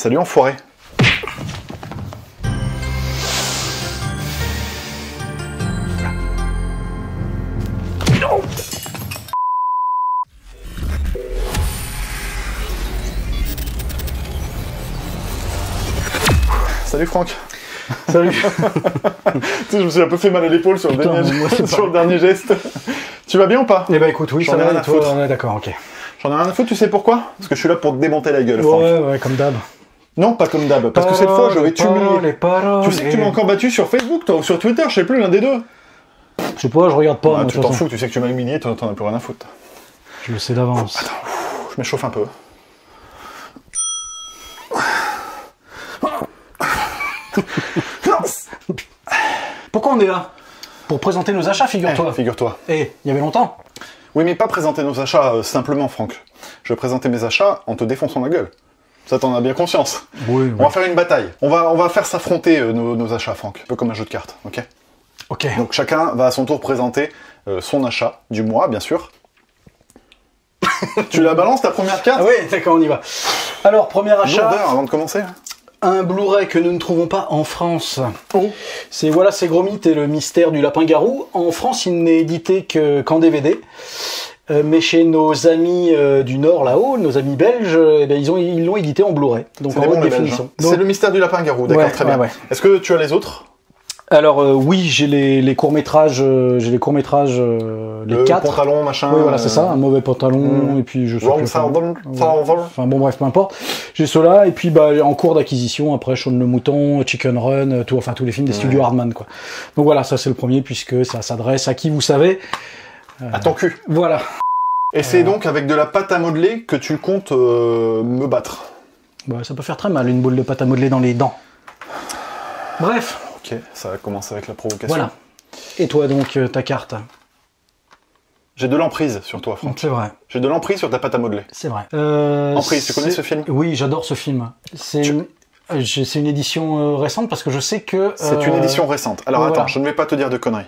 Salut enfoiré. Salut Franck. Salut. Tu sais, je me suis un peu fait mal à l'épaule sur, sur le dernier geste. Tu vas bien ou pas? Eh ben écoute, oui, ça va, et toi, on est d'accord, ok. J'en ai rien à foutre, tu sais pourquoi? Parce que je suis là pour te démonter la gueule, Franck. Ouais, comme d'hab. Non, pas comme d'hab, parce que cette fois, je vais t'humilier. Tu sais que tu m'as encore battu sur Facebook, toi, ou sur Twitter, je sais plus, l'un des deux. Je sais pas, je regarde pas. Ah, moi, tu t'en fous, tu sais que tu m'as humilié, t'en as plus rien à foutre. Je le sais d'avance. Attends, je m'échauffe un peu. Pourquoi on est là? Pour présenter nos achats, figure-toi. Figure-toi. Eh, il y avait longtemps. Oui, mais pas présenter nos achats simplement, Franck. Je vais présenter mes achats en te défonçant la gueule. Ça, t'en as bien conscience. Oui. On va faire une bataille. On va faire s'affronter nos achats, Franck. Un peu comme un jeu de cartes, ok? Ok. Donc chacun va à son tour présenter son achat du mois, bien sûr. Tu la balances, ta première carte? Ah oui, d'accord, on y va. Alors, premier achat. Lourdeur avant de commencer. Un Blu-ray que nous ne trouvons pas en France. Oh. C'est Voilà, c'est Gros Mythe et le mystère du lapin-garou. En France, il n'est édité qu'en DVD. Mais chez nos amis du Nord, là-haut, nos amis belges, eh bien, ils l'ont édité en Blu-ray. Donc en haute définition. C'est le mystère du lapin-garou, d'accord, très bien. Ouais. Est-ce que tu as les autres? Alors oui, j'ai les courts-métrages, les 4. Pantalon, machin. Oui, voilà, c'est ça, un mauvais pantalon, et puis je sais plus. Enfin bon, bref, peu importe. J'ai ceux-là, et puis en cours d'acquisition, après Shaun le Mouton, Chicken Run, tous les films des studios Hardman, quoi. Donc voilà, ça c'est le premier, puisque ça s'adresse à qui, vous savez. À ton cul. Voilà. Et c'est donc avec de la pâte à modeler que tu comptes me battre. Bah, ça peut faire très mal, une boule de pâte à modeler dans les dents. Bref. Ok, ça va commencer avec la provocation. Voilà. Et toi donc, ta carte? J'ai de l'emprise sur toi, Franck. C'est vrai. J'ai de l'emprise sur ta pâte à modeler. C'est vrai. Emprise, tu connais ce film? Oui, j'adore ce film. C'est une édition récente parce que je sais que... C'est une édition récente. Alors attends, voilà. Je ne vais pas te dire de conneries.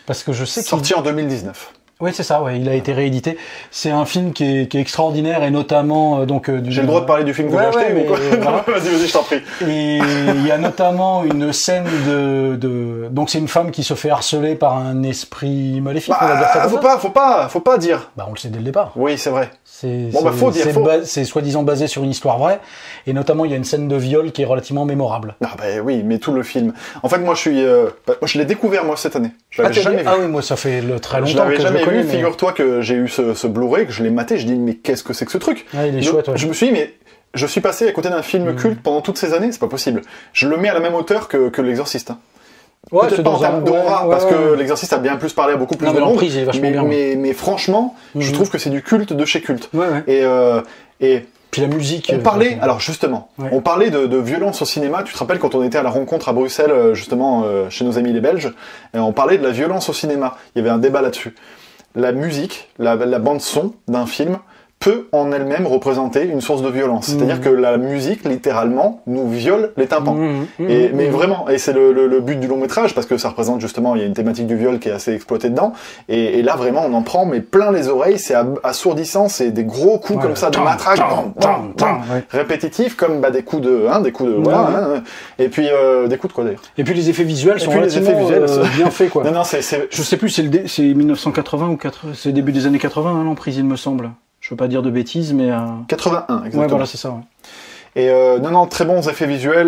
Parce que je sais sorti en 2019. Oui, c'est ça, ouais, il a été réédité. C'est un film qui est extraordinaire et notamment J'ai le droit de parler du film que j'ai acheté ou quoi? Voilà. Vas-y, je t'en prie. Et il y a notamment une scène donc c'est une femme qui se fait harceler par un esprit maléfique, on va dire ça. Faut pas dire. Bah on le sait dès le départ. Oui, c'est vrai. C'est soi-disant basé sur une histoire vraie, et notamment il y a une scène de viol qui est relativement mémorable. Ah bah oui, mais tout le film. En fait, moi je l'ai découvert moi cette année. Je l'avais jamais vu. Ah oui, moi ça fait très longtemps je l'avais que jamais je le connais. Figure-toi que j'ai eu ce Blu-ray, que je l'ai maté, je dis mais qu'est-ce que c'est que ce truc? Ah, il est chouette, ouais. Je me suis dit mais je suis passé à côté d'un film culte pendant toutes ces années, c'est pas possible. Je le mets à la même hauteur que l'Exorciste. Ouais, peut-être pas en termes d'aura, parce que l'Exorciste a bien plus parlé à beaucoup plus de monde. Mais franchement, je trouve que c'est du culte de chez culte. Et puis la musique. On parlait, alors justement, on parlait de violence au cinéma. Tu te rappelles quand on était à la rencontre à Bruxelles, justement, chez nos amis les Belges, et on parlait de la violence au cinéma. Il y avait un débat là-dessus. La musique, la bande son d'un film peut en elle-même représenter une source de violence. C'est-à-dire que la musique, littéralement, nous viole les tympans. Mais vraiment, et c'est le but du long métrage, parce que ça représente justement, il y a une thématique du viol qui est assez exploitée dedans, et là vraiment on en prend mais plein les oreilles, c'est assourdissant, c'est des gros coups comme ça de matraque, répétitifs, comme des coups de et puis des coups de quoi d'ailleurs. Et puis les effets visuels sont bien faits, quoi. Non, je sais plus, c'est 1980 ou c'est début des années 80, l'emprise, il me semble. Je veux pas dire de bêtises, mais... 81, exactement. Ouais, voilà, c'est ça, ouais. Et très bons effets visuels.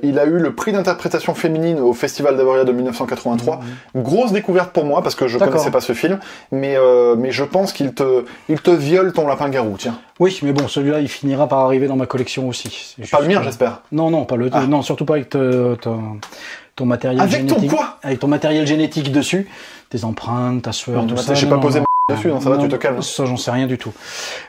Il a eu le prix d'interprétation féminine au Festival d'Avoriaz de 1983. Grosse découverte pour moi, parce que je connaissais pas ce film. Mais je pense qu'il te viole ton lapin-garou, tiens. Oui, mais bon, celui-là, il finira par arriver dans ma collection aussi. Pas le mien, j'espère. Non, pas le... Non, surtout pas avec ton matériel génétique. Avec ton quoi? Avec ton matériel génétique dessus. Tes empreintes, ta sueur, tout ça. J'ai pas posé dessus, ça va, tu te calmes. Ça, j'en sais rien du tout.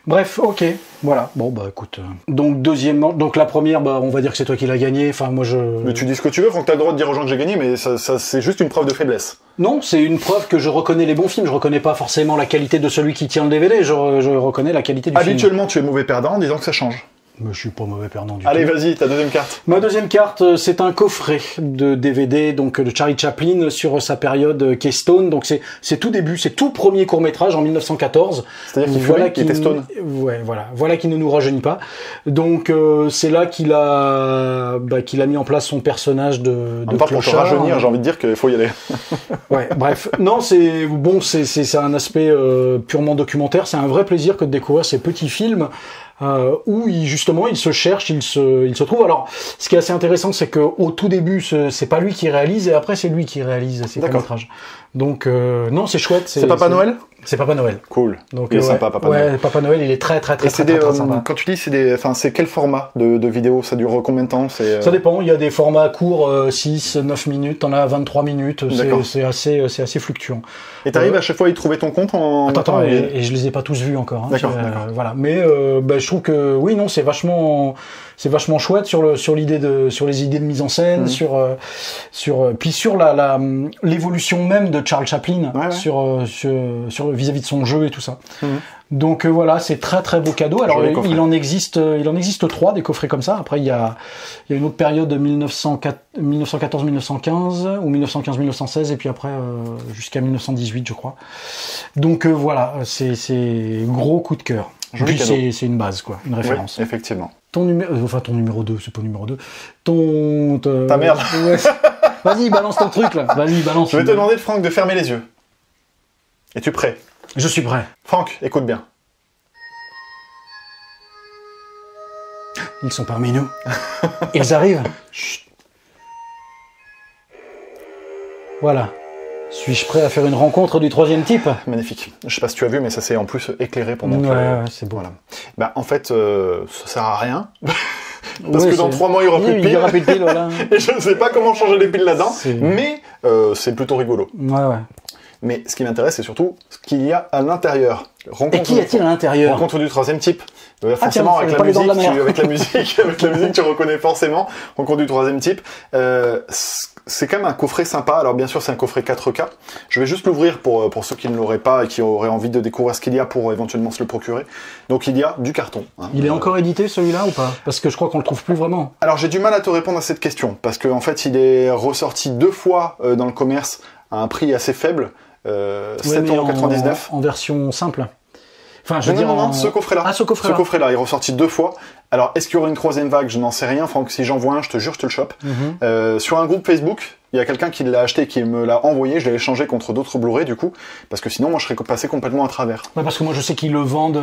Bref, ok, voilà. Bon, bah écoute. Donc, deuxièmement, la première, on va dire que c'est toi qui l'as gagné. Enfin, moi, Mais tu dis ce que tu veux, Franck, t'as le droit de dire aux gens que j'ai gagné, mais ça c'est juste une preuve de faiblesse. Non, c'est une preuve que je reconnais les bons films. Je reconnais pas forcément la qualité de celui qui tient le DVD. Je reconnais la qualité du film. Habituellement, tu es mauvais perdant en disant que ça change. Mais je suis pas mauvais perdant du tout. Allez, vas-y, ta deuxième carte. Ma deuxième carte, c'est un coffret de DVD, donc de Charlie Chaplin sur sa période Keystone. Donc c'est tout début, c'est tout premier court-métrage en 1914. C'est-à-dire qu'il voilà était Stone. Ouais, voilà qui ne nous rajeunit pas. Donc c'est là qu'il a mis en place son personnage de pour te rajeunir, j'ai envie de dire qu'il faut y aller. Ouais, bref. Non, c'est un aspect purement documentaire. C'est un vrai plaisir que de découvrir ces petits films. Où il se cherche, il se trouve. Alors, ce qui est assez intéressant, c'est que au tout début, c'est pas lui qui réalise, et après c'est lui qui réalise ses courts-métrages. Donc non, c'est chouette. C'est Papa Noël. C'est Papa Noël. Cool. Donc il est sympa, Papa Noël. Ouais, Papa Noël, il est très sympa. Quand tu dis c'est quel format de vidéo? Ça dure combien de temps? Ça dépend. Il y a des formats courts, 6, 9 minutes. T'en as 23 minutes. C'est assez fluctuant. Et t'arrives à chaque fois à y trouver ton compte en Attends, et je les ai pas tous vus encore. Hein, d'accord. Voilà. Mais je trouve que oui, non, c'est vachement chouette sur les idées de mise en scène, sur l'évolution même de Charles Chaplin, sur vis-à-vis de son jeu et tout ça. Donc voilà, c'est très beau cadeau. Alors il en existe 3 des coffrets comme ça. Après il y a une autre période de 1914-1915 ou 1915-1916 et puis après jusqu'à 1918 je crois. Donc voilà, c'est gros coup de cœur. Puis c'est une base quoi, une référence. Oui, effectivement. Ton numéro 2, c'est pas numéro 2. Ta merde. Ouais. Vas-y, balance ton truc là. Vas-y, balance. Je vais te demander Franck de fermer les yeux. Es-tu prêt? Je suis prêt. Franck, écoute bien. Ils sont parmi nous. Ils arrivent. Chut. Voilà. Suis-je prêt à faire une rencontre du troisième type? Magnifique. Je sais pas si tu as vu, mais ça s'est en plus éclairé pendant que... Ouais, c'est beau. Voilà. En fait, ça sert à rien. Parce que dans 3 mois, il y aura plus de piles. Il y aura plus de piles, voilà. Et je ne sais pas comment changer les piles là-dedans, mais c'est plutôt rigolo. Ouais. Mais ce qui m'intéresse, c'est surtout ce qu'il y a à l'intérieur. Et qu'y a-t-il à l'intérieur? Rencontre du troisième type. Forcément, avec la musique, tu reconnais forcément. Rencontre du troisième type. C'est quand même un coffret sympa. Alors bien sûr, c'est un coffret 4K. Je vais juste l'ouvrir pour ceux qui ne l'auraient pas et qui auraient envie de découvrir ce qu'il y a pour éventuellement se le procurer. Donc il y a du carton. Il est encore édité celui-là ou pas? Parce que je crois qu'on le trouve plus vraiment. Alors j'ai du mal à te répondre à cette question parce qu'en fait, il est ressorti 2 fois dans le commerce à un prix assez faible. 7,99 €. En version simple. Enfin, non, ce coffret-là. Ah, ce coffret-là. Il est ressorti 2 fois. Alors, est-ce qu'il y aura une 3e vague? Je n'en sais rien. Franck, si j'en vois un, je te jure, je te le chope. Sur un groupe Facebook, il y a quelqu'un qui l'a acheté, qui me l'a envoyé. Je l'ai échangé contre d'autres Blu-ray, du coup. Parce que sinon, moi, je serais passé complètement à travers. Ouais, parce que moi, je sais qu'ils le vendent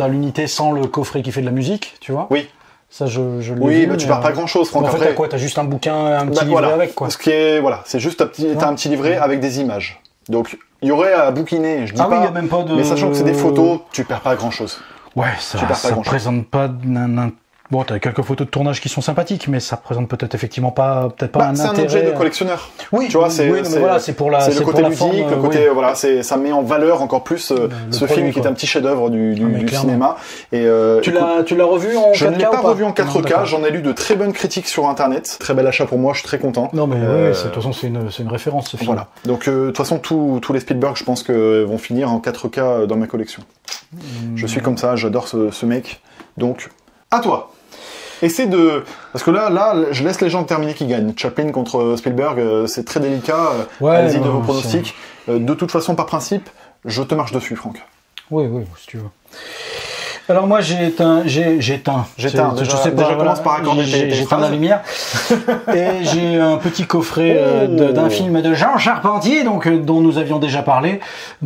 à l'unité sans le coffret qui fait de la musique, tu vois. Oui. Ça, je oui, mais tu perds pas grand-chose, Franck. En fait, t'as quoi? T'as juste un bouquin, un petit livret avec, quoi. Ce qui est, c'est juste t'as un petit livret avec des images. Donc, il y aurait à bouquiner, je dis pas. Oui, y a même pas de... Mais sachant que c'est des photos, tu perds pas grand-chose. Ouais, ça présente pas Bon, t'as quelques photos de tournage qui sont sympathiques, mais ça représente peut-être effectivement pas un intérêt. C'est un objet de collectionneur. Oui, tu vois, c'est pour la c'est le côté pour musique, le côté ça met en valeur encore plus ce film qui est un petit chef-d'œuvre du cinéma. Et tu l'as revu en 4K? Je ne l'ai pas revu en 4K, j'en ai lu de très bonnes critiques sur internet. Très bel achat pour moi, je suis très content. Non mais de toute façon c'est une référence ce film. Voilà. Donc de toute façon tous les Spielberg, je pense que vont finir en 4K dans ma collection. Je suis comme ça, j'adore ce mec. Donc à toi. Essaie de... Parce que là, je laisse les gens terminer qui gagnent. Chaplin contre Spielberg, c'est très délicat. Allez-y de vos pronostics. De toute façon, par principe, je te marche dessus, Franck. Oui, si tu veux. Alors moi j'ai éteint. Déjà commence par accorder tes j'éteins la lumière. Et j'ai un petit coffret d'un film de Jean Charpentier, dont nous avions déjà parlé,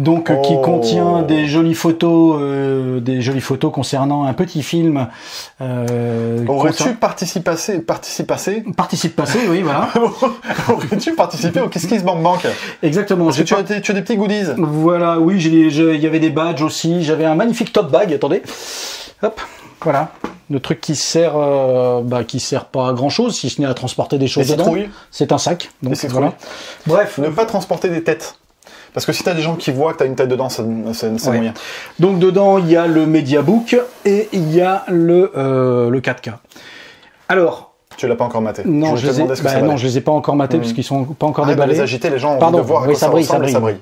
qui contient des jolies photos concernant un petit film. Aurais-tu participé, oui, voilà. Aurais-tu participé au Kiss Kiss Bang Bang? Exactement. Parce que tu as des petits goodies. Voilà, oui, il y avait des badges aussi. J'avais un magnifique tote bag. Attendez. Hop, voilà. Le truc qui sert pas à grand chose, si ce n'est à transporter des choses dedans. C'est un sac. Donc voilà. Bref. Ne pas transporter des têtes. Parce que si t'as des gens qui voient que t'as une tête dedans, c'est moyen. Donc dedans, il y a le Mediabook et il y a le 4K. Alors. Tu l'as pas encore maté. Non, je les ai pas encore matés parce qu'ils sont pas encore déballés. Les agiter, les gens ont envie de voir à quoi ça ressemble et ça brille.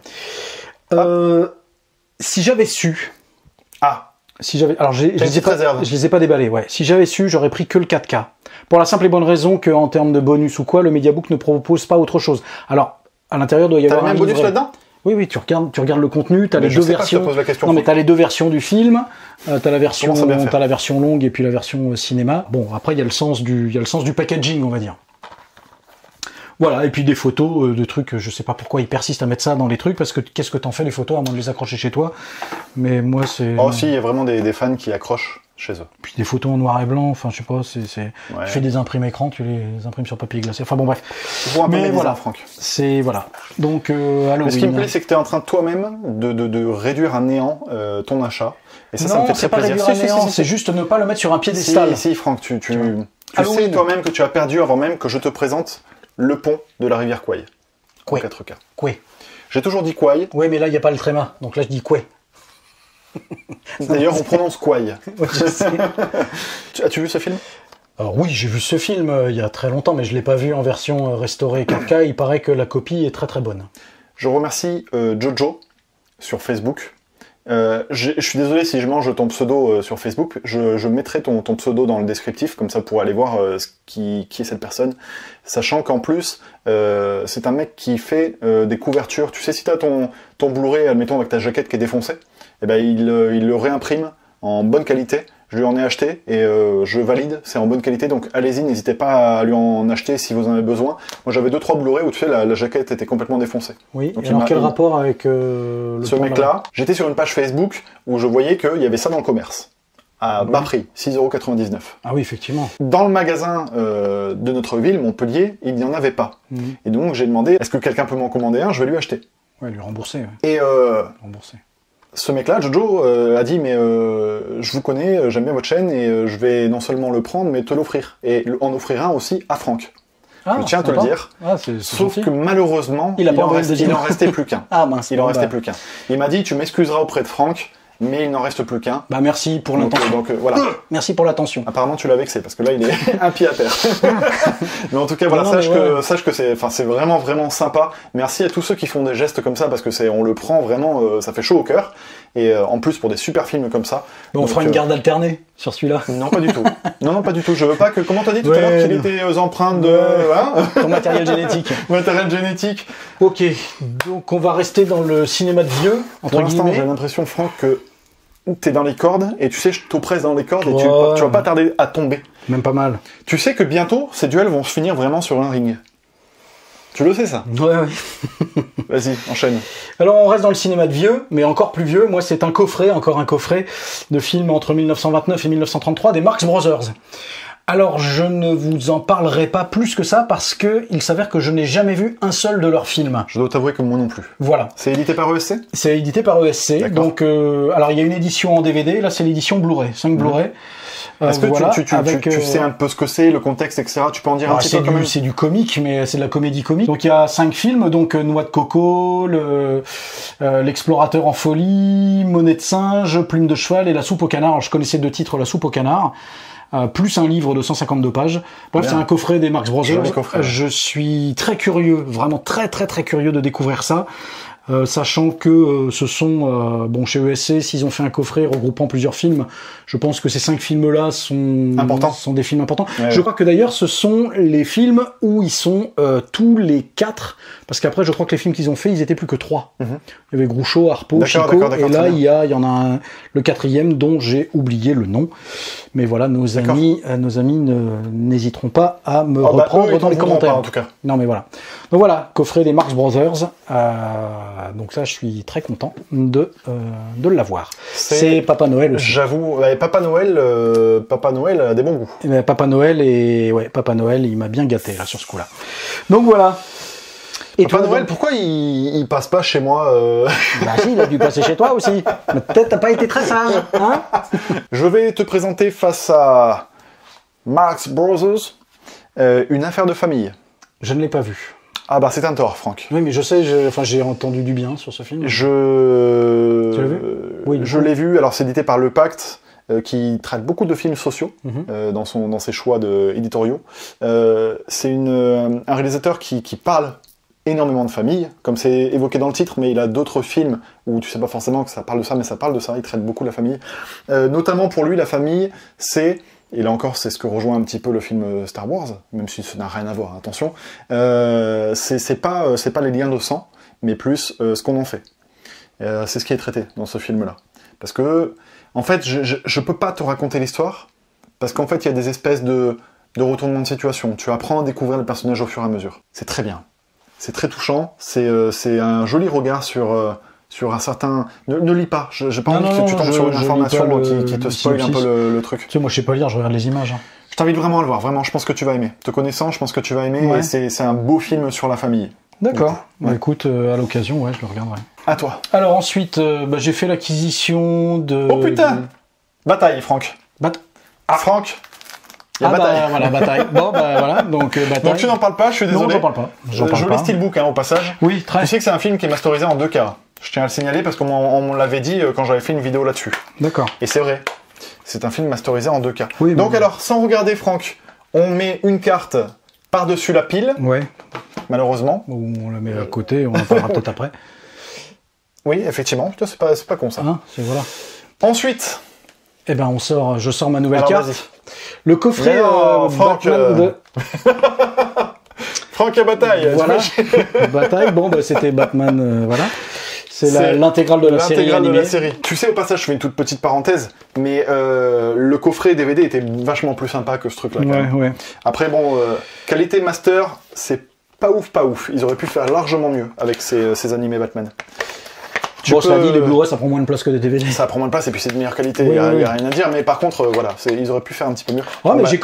Si j'avais su. Si j'avais, alors je les ai pas déballés, ouais. Si j'avais su, j'aurais pris que le 4K. Pour la simple et bonne raison qu'en termes de bonus ou quoi, le Mediabook ne propose pas autre chose. Alors, à l'intérieur doit y avoir un bonus là-dedans? Oui, tu regardes le contenu, t'as les deux versions. Non, mais t'as les deux versions du film. T'as la version longue et puis la version cinéma. Bon, après il y a le sens du packaging, on va dire. Voilà, et puis des photos de trucs, je sais pas pourquoi ils persistent à mettre ça dans les trucs, parce que qu'est-ce que t'en fais les photos, à moins de les accrocher chez toi. Mais moi c'est... Oh si, il y a vraiment des fans qui accrochent chez eux. Puis des photos en noir et blanc, enfin je sais pas, tu fais des imprimes écran, tu les imprimes sur papier glacé, enfin bon bref. Mais voilà, Franck. C'est, voilà. Donc, Halloween. Mais ce qui me plaît, c'est que t'es en train toi-même de réduire à néant ton achat. Et ça me fait très plaisir. C'est juste ne pas le mettre sur un piédestal. Si, Franck, tu sais toi-même que tu as perdu avant même que je te présente le pont de la rivière Kwai. En 4K. Kwai. J'ai toujours dit Kwai. Oui, mais là, il n'y a pas le tréma. Donc là, je dis Kwai. D'ailleurs, on prononce Kwai. Ouais, je sais. As-tu vu ce film? Alors oui, j'ai vu ce film il y a très longtemps, mais je ne l'ai pas vu en version restaurée 4K. Il paraît que la copie est très très bonne. Je remercie Jojo sur Facebook. Je suis désolé si je mange ton pseudo sur Facebook, je mettrai ton pseudo dans le descriptif, comme ça pour aller voir qui est cette personne, sachant qu'en plus c'est un mec qui fait des couvertures. Tu sais, si t'as ton Blu-ray, admettons avec ta jaquette qui est défoncée, eh ben il le réimprime en bonne qualité. Je lui en ai acheté et je valide, c'est en bonne qualité, donc allez-y, n'hésitez pas à lui en acheter si vous en avez besoin. Moi j'avais 2-3 Blu-ray où tu sais la jaquette était complètement défoncée. Oui, donc, et alors quel rapport avec ce mec-là? J'étais sur une page Facebook où je voyais qu'il y avait ça dans le commerce, à bas prix, 6,99 €. Ah oui, effectivement. Dans le magasin de notre ville, Montpellier, il n'y en avait pas. Et donc j'ai demandé, est-ce que quelqu'un peut m'en commander un? Je vais lui acheter. Ouais, lui rembourser. Ouais. Et rembourser. Ce mec-là, Jojo, a dit mais je vous connais, j'aime bien votre chaîne et je vais non seulement le prendre mais te l'offrir et en offrir un aussi à Franck. Je tiens à te le dire. Sauf que malheureusement, il en restait plus qu'un. Ah mince. Il en restait plus qu'un. Il m'a dit tu m'excuseras auprès de Franck, mais il n'en reste plus qu'un. Bah merci pour l'attention. Donc voilà. Merci pour l'attention. Apparemment tu l'as vexé parce que là il est un pied à terre. Mais en tout cas voilà, sache que c'est vraiment vraiment sympa. Merci à tous ceux qui font des gestes comme ça parce que on le prend vraiment, ça fait chaud au cœur. Et en plus pour des super films comme ça. Mais on fera une garde alternée sur celui-là. Non pas du tout. Non pas du tout. Je veux pas que. Comment t'as dit tout à l'heure qu'il était aux empreintes de ton matériel génétique. Matériel génétique. Ok. Donc on va rester dans le cinéma de vieux. Pour l'instant j'ai l'impression Franck que t'es dans les cordes et tu sais je t'oppresse dans les cordes et tu vas pas tarder à tomber. Même pas mal. Tu sais que bientôt ces duels vont se finir vraiment sur un ring. Tu le sais ça? Ouais. Vas-y, enchaîne. Alors on reste dans le cinéma de vieux, mais encore plus vieux. Moi c'est encore un coffret de films entre 1929 et 1933 des Marx Brothers. Alors je ne vous en parlerai pas plus que ça parce que il s'avère que je n'ai jamais vu un seul de leurs films. Je dois t'avouer que moi non plus. Voilà. C'est édité par ESC? C'est édité par ESC. Donc alors il y a une édition en DVD, là c'est l'édition Blu-ray, 5 Blu-ray. Est-ce que tu sais un peu ce que c'est, le contexte, etc. Tu peux en dire un petit peu? C'est du comique, mais c'est de la comédie comique. Donc il y a 5 films, donc Noix de coco, L'explorateur en folie, Monnaie de singe, Plume de cheval et La soupe au canard. Alors je connaissais 2 titres, La soupe au canard. Plus un livre de 152 pages. Bref, c'est un coffret des Marx Brothers. Je suis très curieux, vraiment très très très curieux de découvrir ça. Sachant que ce sont, chez ESC, s'ils ont fait un coffret regroupant plusieurs films, je pense que ces 5 films-là sont des films importants. Ouais, je crois que d'ailleurs, ce sont les films où ils sont tous les 4, parce qu'après, je crois que les films qu'ils ont fait, ils étaient plus que 3. Il y avait Groucho, Harpo, Chico, et là, il y en a le 4e dont j'ai oublié le nom. Mais voilà, nos amis n'hésiteront pas à me reprendre dans les commentaires. Pas, en tout cas. Non, mais voilà. Donc voilà, coffret des Marx Brothers. Donc ça, je suis très content de l'avoir. C'est Papa Noël aussi. J'avoue, Papa Noël a des bons goûts. Et Papa Noël, il m'a bien gâté là sur ce coup-là. Donc voilà. Et Papa Noël, pourquoi il passe pas chez moi Bah si, il a dû passer chez toi aussi. Mais peut-être t'as pas été très sage, hein. Je vais te présenter face à Marx Brothers une affaire de famille. Je ne l'ai pas vu. Ah bah c'est un tort, Franck. Oui, mais je sais, j'ai entendu du bien sur ce film. Tu l'as vu? Oui. Je l'ai vu. Alors c'est édité par Le Pacte, qui traite beaucoup de films sociaux dans ses choix éditoriaux. C'est un réalisateur qui parle énormément de famille, comme c'est évoqué dans le titre, mais il a d'autres films où tu sais pas forcément que ça parle de ça, mais ça parle de ça, il traite beaucoup de la famille. Notamment pour lui, la famille, c'est, et là encore c'est ce que rejoint un petit peu le film Star Wars, même si ça n'a rien à voir, attention, c'est pas les liens de sang, mais plus ce qu'on en fait. C'est ce qui est traité dans ce film-là. Parce que, en fait, je peux pas te raconter l'histoire, parce qu'en fait, il y a des espèces de retournements de situation. Tu apprends à découvrir le personnage au fur et à mesure. C'est très bien. C'est très touchant. C'est un joli regard sur un certain... Ne lis pas. J'ai pas envie que tu tombes sur une information qui te spoil un peu le truc. Tu sais, moi, je sais pas lire, je regarde les images. Hein. Je t'invite vraiment à le voir. Vraiment, je pense que tu vas aimer. Te connaissant, je pense que tu vas aimer. Ouais. Et c'est un beau film sur la famille. D'accord. Bah, écoute, à l'occasion, ouais, je le regarderai. À toi. Alors ensuite, j'ai fait l'acquisition de... Oh putain Bataille, Franck. Franck. Il y a bataille. Voilà, bataille. Bon, voilà, donc bataille. Donc tu n'en parles pas, je suis désolé. Non, j'en parle pas. Joli steelbook, au passage. Oui, très. Tu sais que c'est un film qui est masterisé en 2K. Je tiens à le signaler parce qu'on me l'avait dit quand j'avais fait une vidéo là-dessus. D'accord. Et c'est vrai. C'est un film masterisé en 2K. Oui, donc alors, sans regarder Franck, on met une carte par-dessus la pile. Ouais. Malheureusement. Ou on la met à côté, on en parlera peut-être après. Oui, effectivement. C'est pas con ça. Hein, voilà. Ensuite. Eh ben, je sors ma nouvelle carte. Le coffret Franck, Franck et Bataille. Voilà. Bataille, bon, c'était Batman, voilà. C'est l'intégrale de la série. L'intégrale de la série. Tu sais, au passage, je fais une toute petite parenthèse, mais le coffret DVD était vachement plus sympa que ce truc-là. Ouais. Après, bon, qualité master, c'est pas ouf. Ils auraient pu faire largement mieux avec ces animés Batman. Cela dit, les Blu-ray, ça prend moins de place que des DVD. Ça prend moins de place et puis c'est de meilleure qualité, il n'y a rien à dire. Mais par contre, voilà, ils auraient pu faire un petit peu mieux. Ouais, mais j'ai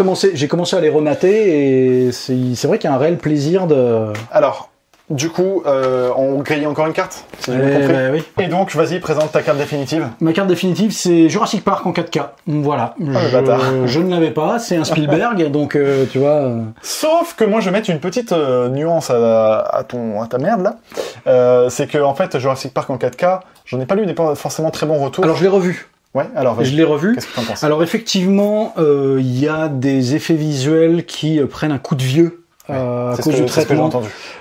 commencé à les remater et c'est vrai qu'il y a un réel plaisir de... Alors, du coup, on grille encore une carte, si j'ai bien compris. Oui. Et donc, vas-y, présente ta carte définitive. Ma carte définitive, c'est Jurassic Park en 4K. Voilà. Je ne l'avais pas, c'est un Spielberg, donc tu vois... Sauf que moi, je vais mettre une petite nuance à ta merde, là. C'est que, en fait, Jurassic Park en 4K, j'en ai pas lu des forcément très bons retours. Alors, je l'ai revu. Ouais, alors je l'ai revu. Qu'est-ce que t'en penses ? Alors, effectivement, il y a des effets visuels qui prennent un coup de vieux. À cause du traitement.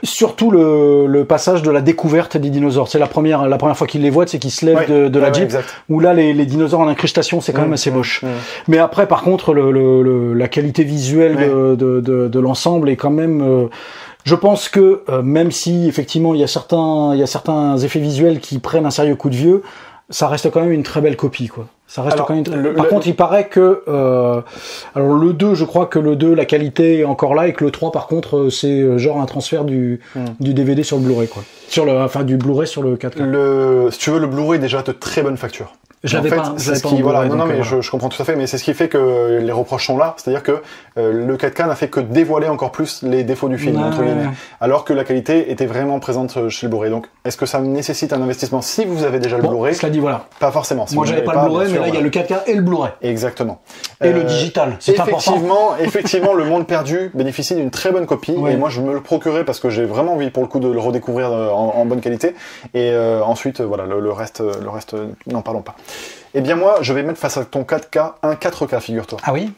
Surtout le passage de la découverte des dinosaures. C'est la première fois qu'ils les voient, c'est qu'ils se lèvent de la Jeep. Où là, les dinosaures en incrustation, c'est quand même assez moche. Mais après, par contre, la qualité visuelle de l'ensemble est quand même... je pense que même si effectivement il y a certains effets visuels qui prennent un sérieux coup de vieux, ça reste quand même une très belle copie, quoi. Ça reste quand même Par contre, il paraît que alors le 2, je crois que le 2, la qualité est encore là, et que le 3, par contre, c'est genre un transfert du DVD sur le Blu-ray, quoi. Du Blu-ray sur le 4K. Si tu veux, le Blu-ray est déjà de très bonne facture. Je l'avais pas. Je comprends tout à fait, mais c'est ce qui fait que les reproches sont là, c'est-à-dire que le 4K n'a fait que dévoiler encore plus les défauts du film, entre guillemets, alors que la qualité était vraiment présente chez le Blu-ray. Donc, est-ce que ça nécessite un investissement si vous avez déjà le Blu-ray ? Cela dit, voilà. Pas forcément. Si moi, j'avais pas le Blu-ray, mais là, il y a le 4K et le Blu-ray. Exactement. Et le digital, c'est important. Effectivement, Le Monde Perdu bénéficie d'une très bonne copie, et moi, je me le procurais parce que j'ai vraiment envie, pour le coup, de le redécouvrir en bonne qualité. Et ensuite, voilà, le reste, n'en parlons pas. Eh bien moi, je vais mettre face à ton 4K un 4K, figure-toi. Ah oui ?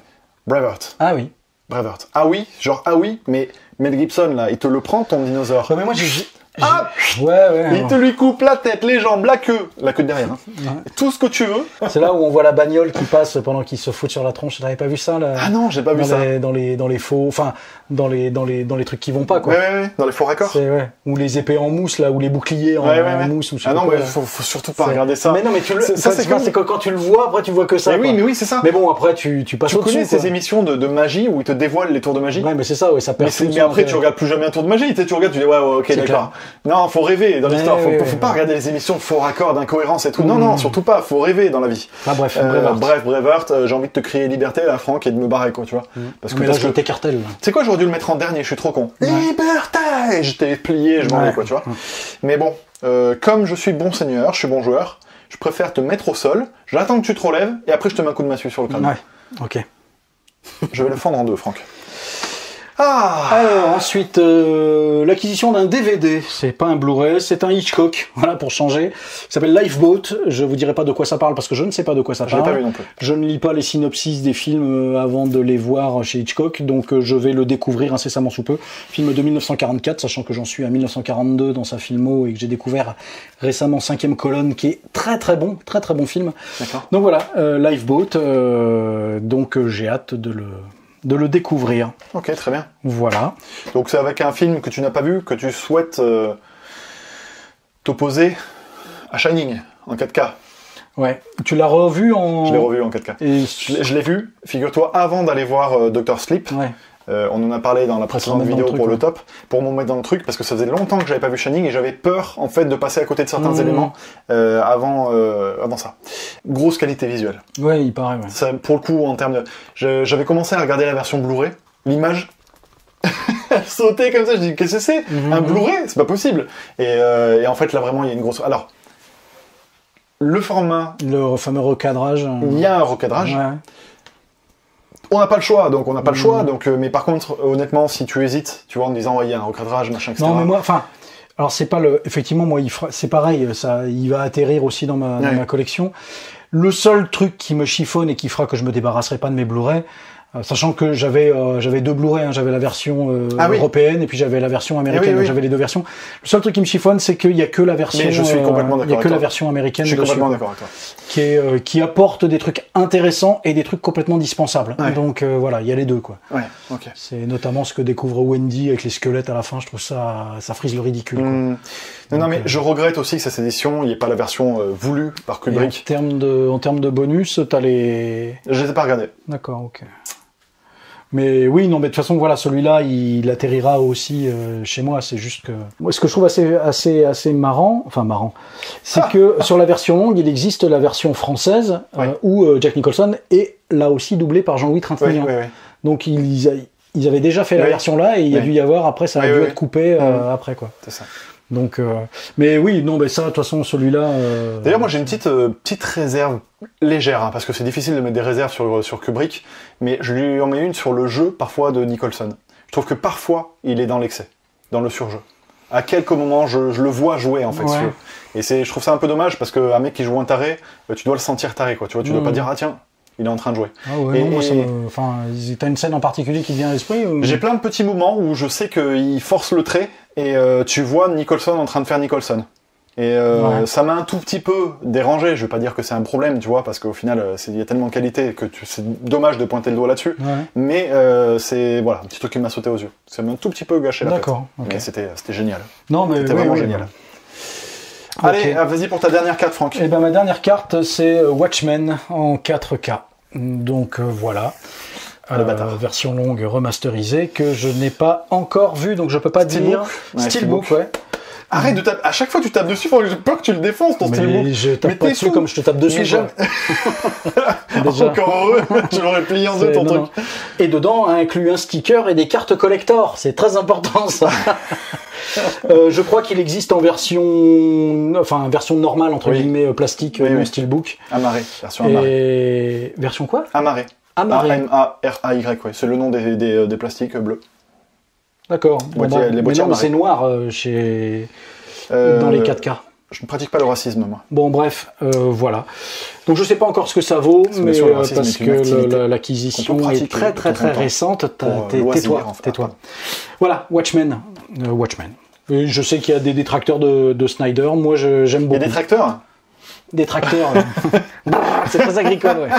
Braveheart. Ah oui. Braveheart. Ah oui, mais Mel Gibson, là, il te le prend, ton dinosaure. Ouais, mais moi, il te lui coupe la tête, les jambes, la queue de derrière. Hein. Ouais. Tout ce que tu veux. C'est là où on voit la bagnole qui passe pendant qu'il se fout sur la tronche. T'avais pas vu ça là ? Ah non, j'ai pas vu ça. Dans les faux, enfin dans les trucs qui vont pas, quoi. Ouais, dans les faux raccords. Ou les épées en mousse là, ou les boucliers en mousse. Ou ah non, mais faut surtout pas regarder ça. Mais non, mais c'est quand tu le vois, après tu vois que ça. Mais oui, c'est ça. Mais bon, après tu passes au-dessus. Tu connais ces émissions de magie où ils te dévoilent les tours de magie ? Ouais, mais c'est ça, ça perd. Mais après tu regardes plus jamais un tour de magie. Tu regardes, tu dis ouais, ok, d'accord. Non, faut rêver dans l'histoire. Faut pas regarder les émissions de faux raccords, d'incohérences et tout. Non, surtout pas. Faut rêver dans la vie. Bref, Braveheart, j'ai envie de te crier liberté là, Franck, et de me barrer, quoi, tu vois. Parce que là, je t'écartèle. Tu sais quoi, j'aurais dû le mettre en dernier, je suis trop con. Liberté! Je t'ai plié, je m'en vais, quoi, tu vois. Mais bon, comme je suis bon seigneur, je suis bon joueur, je préfère te mettre au sol, j'attends que tu te relèves, et après je te mets un coup de massue sur le crâne. Ouais, ok. Je vais le fendre en deux, Franck. Alors ensuite, l'acquisition d'un DVD. C'est pas un Blu-ray, c'est un Hitchcock. Voilà, pour changer. Il s'appelle Lifeboat. Je vous dirai pas de quoi ça parle parce que je ne sais pas de quoi ça parle. Je l'ai pas vu non plus. Je ne lis pas les synopsis des films avant de les voir chez Hitchcock, donc je vais le découvrir incessamment sous peu. Film de 1944, sachant que j'en suis à 1942 dans sa filmo et que j'ai découvert récemment 5e colonne, qui est très très bon film. D'accord. Donc voilà, Lifeboat. Donc j'ai hâte de le découvrir. Ok, très bien. Voilà. Donc c'est avec un film que tu n'as pas vu, que tu souhaites t'opposer à Shining, en 4K. Ouais. Tu l'as revu en... Je l'ai revu en 4K. Et... Je l'ai vu, figure-toi, avant d'aller voir Dr. Sleep. Ouais. On en a parlé dans la précédente vidéo pour le top, pour me mettre dans le truc, parce que ça faisait longtemps que j'avais pas vu Shining et j'avais peur en fait de passer à côté de certains éléments avant ça. Grosse qualité visuelle. Ouais, il paraît. Ouais. Ça, pour le coup, en termes de, j'avais commencé à regarder la version Blu-ray, l'image elle sautait comme ça. Je dis qu'est-ce que c'est un Blu-ray, c'est pas possible. Et en fait là vraiment il y a une grosse. Alors le format, le fameux recadrage. Il y a un recadrage. Ouais. On n'a pas le choix, donc on n'a pas le choix. Donc, mais par contre, honnêtement, si tu hésites, tu vois, en me disant, ouais, il y a un recadrage, machin, etc. Non, mais moi, enfin, alors c'est pas le, effectivement, moi, c'est pareil, ça, il va atterrir aussi dans ma collection. Le seul truc qui me chiffonne et qui fera que je me débarrasserai pas de mes Blu-ray, sachant que j'avais deux Blu-ray, hein, j'avais la version européenne et puis j'avais la version américaine, donc j'avais les deux versions. Le seul truc qui me chiffonne, c'est qu'il y a que la version, mais je suis complètement d'accord. Il y a que la version américaine. Je suis complètement d'accord avec toi. Qui apporte des trucs intéressants et des trucs complètement dispensables. Ouais. Donc voilà, il y a les deux quoi. Ouais, ok. C'est notamment ce que découvre Wendy avec les squelettes à la fin. Je trouve ça frise le ridicule. Quoi. Non, mais je regrette aussi que cette édition, il n'y ait pas la version voulue par Kubrick. En termes de bonus, t'as les. Je les ai pas regardés. D'accord, ok. Mais oui, non, mais de toute façon, voilà, celui-là, il atterrira aussi chez moi. C'est juste que moi, ce que je trouve assez marrant, c'est que sur la version longue, il existe la version française où Jack Nicholson est là aussi doublé par Jean-Louis Trintignant. Oui. Donc ils avaient déjà fait la version là et il y a dû y avoir après, ça a dû être coupé après quoi. C'est ça. Donc, mais oui, non, mais ça, de toute façon, celui-là. D'ailleurs, moi, j'ai une petite réserve légère, hein, parce que c'est difficile de mettre des réserves sur Kubrick, mais je lui en mets une sur le jeu, parfois, de Nicholson. Je trouve que parfois, il est dans l'excès, dans le surjeu. À quelques moments, je le vois jouer, en fait. Ouais. Et je trouve ça un peu dommage, parce qu'un mec qui joue un taré, tu dois le sentir taré, quoi. Tu vois, tu dois pas dire, ah tiens, il est en train de jouer. Ah ouais, non, moi, enfin, t'as une scène en particulier qui te vient à l'esprit ou... J'ai plein de petits moments où je sais qu'il force le trait et tu vois Nicholson en train de faire Nicholson. Et ça m'a un tout petit peu dérangé. Je vais pas dire que c'est un problème, tu vois, parce qu'au final, il y a tellement de qualité que c'est dommage de pointer le doigt là-dessus. Ouais. Mais c'est voilà, un petit truc qui m'a sauté aux yeux. Ça m'a un tout petit peu gâché la fête. Okay. Mais c'était génial. Non, mais c'était vraiment génial. Allez, vas-y pour ta dernière carte, Franck. Eh ben, ma dernière carte, c'est Watchmen en 4K. Donc voilà. Version longue remasterisée que je n'ai pas encore vue, donc je peux pas dire. Steelbook, ouais. Arrête de taper. À chaque fois que tu tapes dessus, j'ai peur que tu le défonces ton Steelbook. Je tape pas dessus comme je te tape dessus. Déjà. Encore heureux, je l'aurais plié en deux ton truc. Et dedans inclut un sticker et des cartes collector. C'est très important ça. Je crois qu'il existe en version normale entre guillemets plastique, Steelbook. Amarré, version amarrée. Version quoi? Amarré. A-M-A-R-A-Y, ouais. C'est le nom des plastiques bleus. D'accord. Les boîtiers mais c'est noir dans les 4K. Je ne pratique pas le racisme, moi. Bon, bref, voilà. Donc je sais pas encore ce que ça vaut, mais parce que l'acquisition est très récente. Tais-toi. Voilà, Watchmen. Et je sais qu'il y a des détracteurs de Snyder. Moi, j'aime beaucoup. Il y a des tracteurs. Des tracteurs. C'est très agricole, ouais.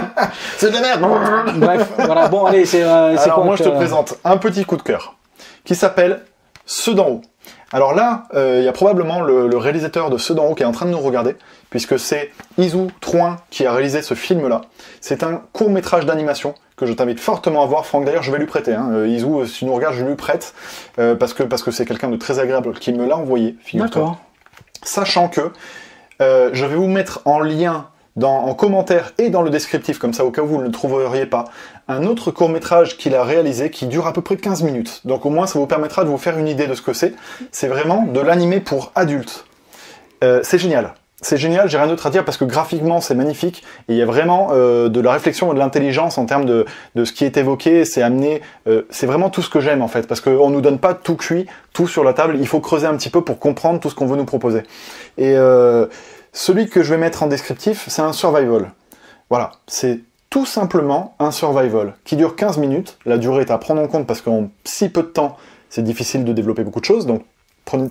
C'est de la merde. Bref, voilà. Bon, allez, c'est quoi moi, je te présente un petit coup de cœur qui s'appelle Ceux d'en haut. Alors là, il y a probablement le réalisateur de Ceux d'en haut qui est en train de nous regarder, puisque c'est Izu Trouin qui a réalisé ce film-là. C'est un court-métrage d'animation que je t'invite fortement à voir, Franck. D'ailleurs, je vais lui prêter. Izu, si tu nous regardes, je lui prête, parce que c'est quelqu'un de très agréable qui me l'a envoyé, figure-toi. D'accord. Sachant que je vais vous mettre en lien en commentaire et dans le descriptif, comme ça au cas où vous ne le trouveriez pas, un autre court-métrage qu'il a réalisé qui dure à peu près 15 minutes. Donc au moins ça vous permettra de vous faire une idée de ce que c'est. C'est vraiment de l'animé pour adultes. C'est génial. c'est génial, j'ai rien d'autre à dire parce que graphiquement c'est magnifique et il y a vraiment de la réflexion et de l'intelligence en termes de ce qui est évoqué, c'est amené, c'est vraiment tout ce que j'aime en fait, parce qu'on nous donne pas tout cuit, tout sur la table, il faut creuser un petit peu pour comprendre tout ce qu'on veut nous proposer. Et celui que je vais mettre en descriptif, c'est un survival. Voilà, c'est tout simplement un survival qui dure 15 minutes, la durée est à prendre en compte parce qu'en si peu de temps, c'est difficile de développer beaucoup de choses, donc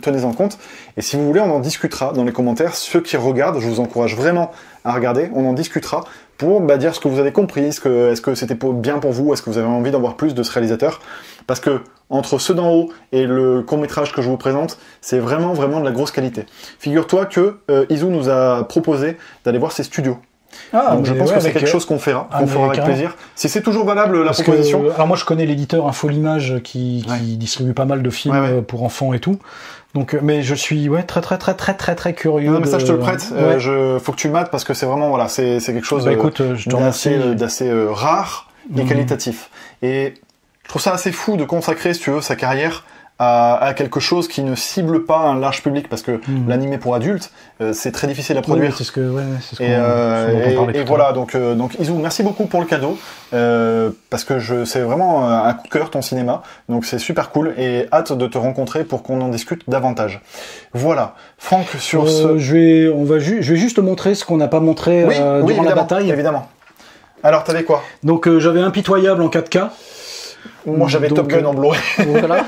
tenez-en compte, et si vous voulez, on en discutera dans les commentaires. Ceux qui regardent, je vous encourage vraiment à regarder, on en discutera pour dire ce que vous avez compris, est-ce que c'était bien pour vous, est-ce que vous avez envie d'en voir plus de ce réalisateur, parce que entre ceux d'en haut et le court-métrage que je vous présente, c'est vraiment de la grosse qualité. Figure-toi que Izu nous a proposé d'aller voir ses studios. Donc je pense que c'est quelque chose qu'on fera avec plaisir. Si c'est toujours valable la proposition. Alors moi je connais l'éditeur Infolimage qui distribue pas mal de films pour enfants et tout. Donc mais je suis très curieux. Non mais ça je te le prête. Faut que tu mates parce que c'est vraiment c'est quelque chose d'assez rare et qualitatif. Et je trouve ça assez fou de consacrer, si tu veux, sa carrière à quelque chose qui ne cible pas un large public, parce que l'animé pour adultes, c'est très difficile à produire. Oui, c'est ce que et voilà, donc Izu, merci beaucoup pour le cadeau, parce que c'est vraiment un coup de cœur ton cinéma, donc c'est super cool, et hâte de te rencontrer pour qu'on en discute davantage. Voilà, Franck, sur je vais juste montrer ce qu'on n'a pas montré durant la bataille. Évidemment. Alors, t'avais quoi? Donc j'avais Impitoyable en 4K. Moi j'avais Top Gun en Blu-ray. Voilà.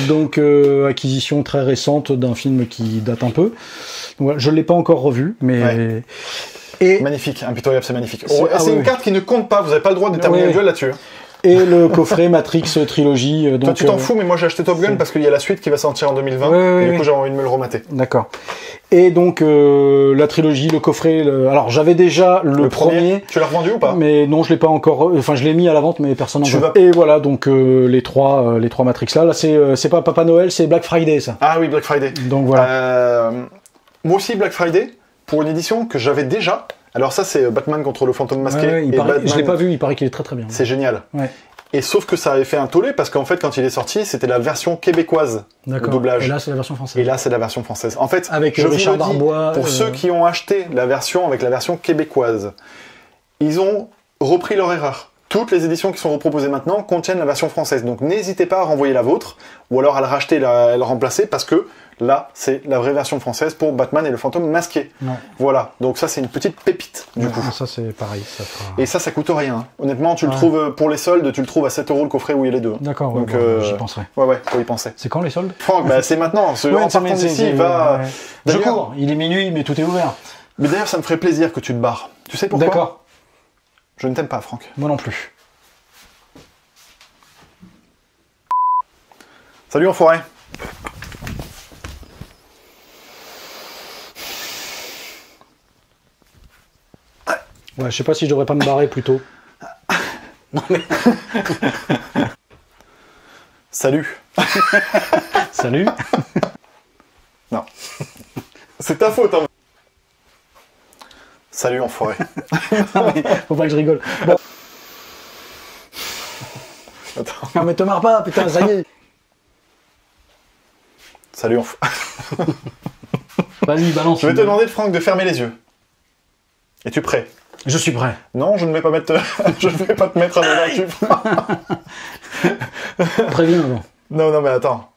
Donc acquisition très récente d'un film qui date un peu. Donc, voilà, je l'ai pas encore revu, mais et magnifique, Impitoyable, c'est magnifique. C'est une carte qui ne compte pas, vous n'avez pas le droit de terminer le duel là-dessus. Et le coffret Matrix Trilogy. Donc, toi tu t'en fous, mais moi j'ai acheté Top Gun parce qu'il y a la suite qui va sortir en 2020 et du coup j'ai envie de me le remater. D'accord. Et donc la trilogie, le coffret. Alors j'avais déjà le premier. Tu l'as revendu ou pas? Mais non, je l'ai pas encore. Enfin, je l'ai mis à la vente, mais personne n'en veut. Et voilà, donc les trois Matrix là. Là, c'est pas Papa Noël, c'est Black Friday, ça. Ah oui, Black Friday. Donc voilà. Moi aussi Black Friday pour une édition que j'avais déjà. Alors ça, c'est Batman contre le fantôme masqué. Je l'ai pas vu. Il paraît qu'il est très bien. C'est génial. Et sauf que ça avait fait un tollé parce qu'en fait, quand il est sorti, c'était la version québécoise au doublage. Et là, c'est la version française. En fait, avec Richard Darbois. Pour ceux qui ont acheté la version avec la version québécoise, ils ont repris leur erreur. Toutes les éditions qui sont reproposées maintenant contiennent la version française. Donc n'hésitez pas à renvoyer la vôtre, ou alors à la racheter et la remplacer, parce que là, c'est la vraie version française pour Batman et le fantôme masqué. Voilà, donc ça c'est une petite pépite du coup. Ça c'est pareil. Et ça coûte rien. Honnêtement, tu le trouves pour les soldes, tu le trouves à 7 € le coffret où il y a les deux. D'accord, donc j'y penserai. Ouais, faut y penser. C'est quand les soldes? Franck, c'est maintenant. En partant d'ici, va... Je cours, il est minuit, mais tout est ouvert. Mais d'ailleurs, ça me ferait plaisir que tu te barres. Tu sais pourquoi? D'accord. Je ne t'aime pas, Franck. Moi non plus. Salut enfoiré. Ouais, je sais pas si je devrais pas me barrer plus tôt. Non mais... Salut. Salut. Non. C'est ta faute, hein. Salut enfoiré. Non mais faut pas que je rigole. Bon. Attends. Non mais te marre pas, putain, ça y est. Salut enfoiré. Vas-y, balance. Je vais te demander, Franck, de fermer les yeux. Es-tu prêt? Je suis prêt. Non, je ne vais pas mettre... je ne vais pas te mettre à l'heure. Préviens avant. Non, mais attends.